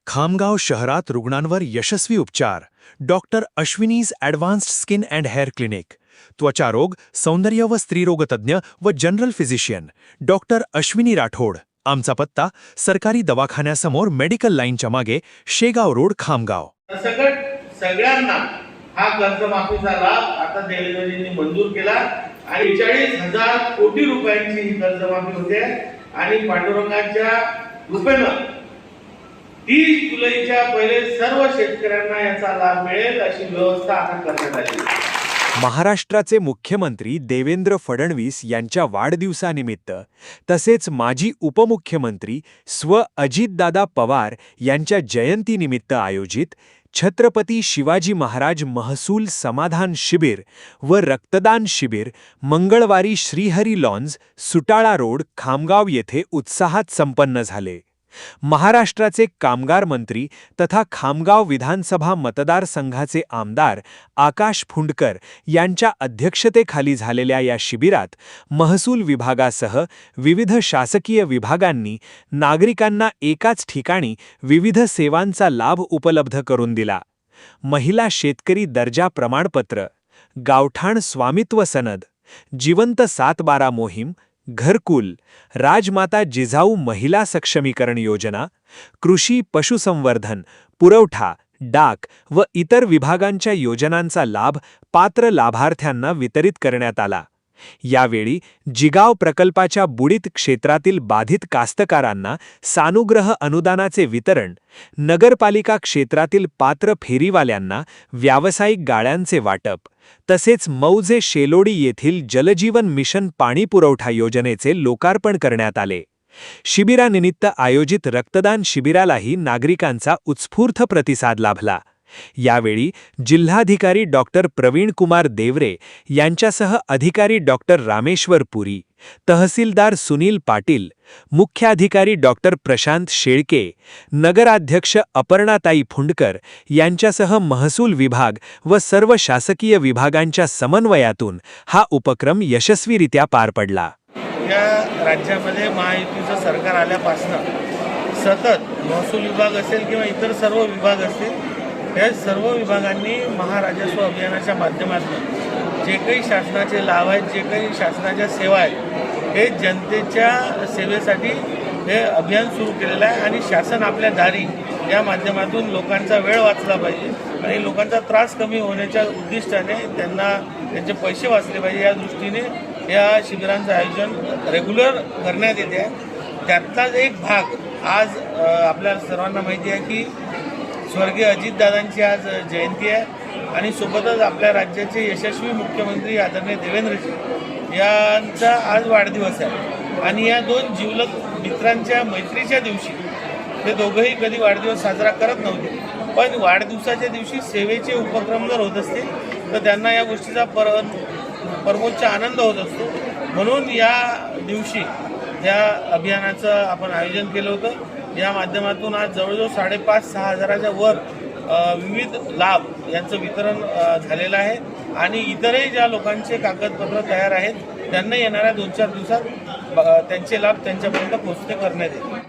खामगाव शहरात रुग्णांवर यशस्वी उपचार. Doctor Ashwini's advanced skin and hair clinic. त्वचारोग, सौंदर्य व स्त्रीरोगतज्ञ व general physician doctor Ashwini Rathod. आमचा पत्ता सरकारी दवाखान्यासमोर मेडिकल लाईनच्या मागे, शेगाव रोड, खामगाव. सगळ्यांना हा कर्जमाफीचा लाभ आता देवेंद्रजींनी मंजूर केला आणि 40,000 कोटी रुपयांची ही कर्जमाफी होते आणि पांडुरंगाच्या कृपेनं 30 जुलैच्या पहिले सर्व शेतकऱ्यांना याचा लाभ मिळेल अशी व्यवस्था आता करण्यात आली. महाराष्ट्राचे मुख्यमंत्री देवेंद्र फडणवीस यांच्या वाढदिवसानिमित्त तसेच माजी उपमुख्यमंत्री अजितदादा पवार यांच्या जयंतीनिमित्त आयोजित छत्रपती शिवाजी महाराज महसूल समाधान शिबिर व रक्तदान शिबिर मंगळवारी श्रीहरी लॉन्स, सुटाळा रोड, खामगाव येथे उत्साहात संपन्न झाले. महाराष्ट्राचे कामगार मंत्री तथा खामगाव विधानसभा मतदारसंघाचे आमदार आकाश फुंडकर यांच्या अध्यक्षतेखाली झालेल्या या शिबिरात महसूल विभागासह विविध शासकीय विभागांनी नागरिकांना एकाच ठिकाणी विविध सेवांचा लाभ उपलब्ध करून दिला. महिला शेतकरी दर्जा प्रमाणपत्र, गावठाण स्वामित्व सनद, जिवंत 7/12 मोहीम, घरकुल, राजमाता जिजाऊ महिला सक्षमीकरण योजना, कृषी पशुसंवर्धन, पुरवठा, डाक व इतर विभागांच्या योजनांचा लाभ पात्र लाभार्थ्यांना वितरित करण्यात आला. यावेळी जिगाव प्रकल्पाच्या बुडीत क्षेत्रातील बाधित कास्तकारांना सानुग्रह अनुदानाचे वितरण, नगरपालिका क्षेत्रातील पात्र फेरीवाल्यांना व्यावसायिक गाळ्यांचे वाटप, तसेच मौजे शेलोडी येथील जलजीवन मिशन पाणी पुरवठा योजनेचे लोकार्पण करण्यात आले. शिबिरानिमित्त आयोजित रक्तदान शिबिरालाही नागरिकांचा उत्स्फूर्त प्रतिसाद लाभला. यावेळी जिल्हाधिकारी डॉक्टर प्रवीण कुमार देवरे यांच्यासह अधिकारी डॉक्टर रामेश्वर पुरी, तहसीलदार सुनील पाटील, मुख्याधिकारी डॉक्टर प्रशांत शेळके, नगराध्यक्ष अपर्णाताई फुंडकर यांच्यासह महसूल विभाग व सर्व शासकीय विभागांच्या समन्वयातून हा उपक्रम यशस्वीरित्या पार पडला. या राज्यामध्ये महायुतीचं सरकार आल्यापासून सतत महसूल विभाग असेल किंवा इतर सर्व विभाग असतील, या सर्व विभागांनी महाराजस्व अभियानाच्या माध्यमातून जे काही शासनाचे लाभ आहेत, जे काही शासनाच्या सेवा आहेत, हे जनतेच्या सेवेसाठी हे अभियान सुरू केलेलं आहे आणि शासन आपल्या दारी या माध्यमातून लोकांचा वेळ वाचला पाहिजे आणि लोकांचा त्रास कमी होण्याच्या उद्दिष्टाने त्यांना त्यांचे पैसे वाचले पाहिजे या दृष्टीने या शिबिरांचं आयोजन रेग्युलर करण्यात येते आहे. त्यातलाच एक भाग आज आपल्याला सर्वांना माहिती आहे की स्वर्गीय अजितदादांची आज जयंती आहे आणि सोबतच आपल्या राज्याचे यशस्वी मुख्यमंत्री आदरणीय देवेंद्रजी यांचा आज वाढदिवस आहे आणि या दोन जिवलग मित्रांच्या मैत्रीच्या दिवशी ते दोघंही कधी वाढदिवस साजरा करत नव्हते, पण वाढदिवसाच्या दिवशी सेवेचे उपक्रम जर होत असतील तर त्यांना या गोष्टीचा परमोच्च आनंद होत असतो. म्हणून या दिवशी या अभियानाचं आपण आयोजन केलं होतं. या माध्यमातून आज जवळजवळ 5,500-6 हजाराच्या वर विविध लाभ यांचं वितरण झालेलं आहे आणि इतरही ज्या लोकांचे कागदपत्र तयार आहेत त्यांना येणाऱ्या 2-4 दिवसात त्यांचे लाभ त्यांच्यापर्यंत पोहोचणे करण्यात येतील.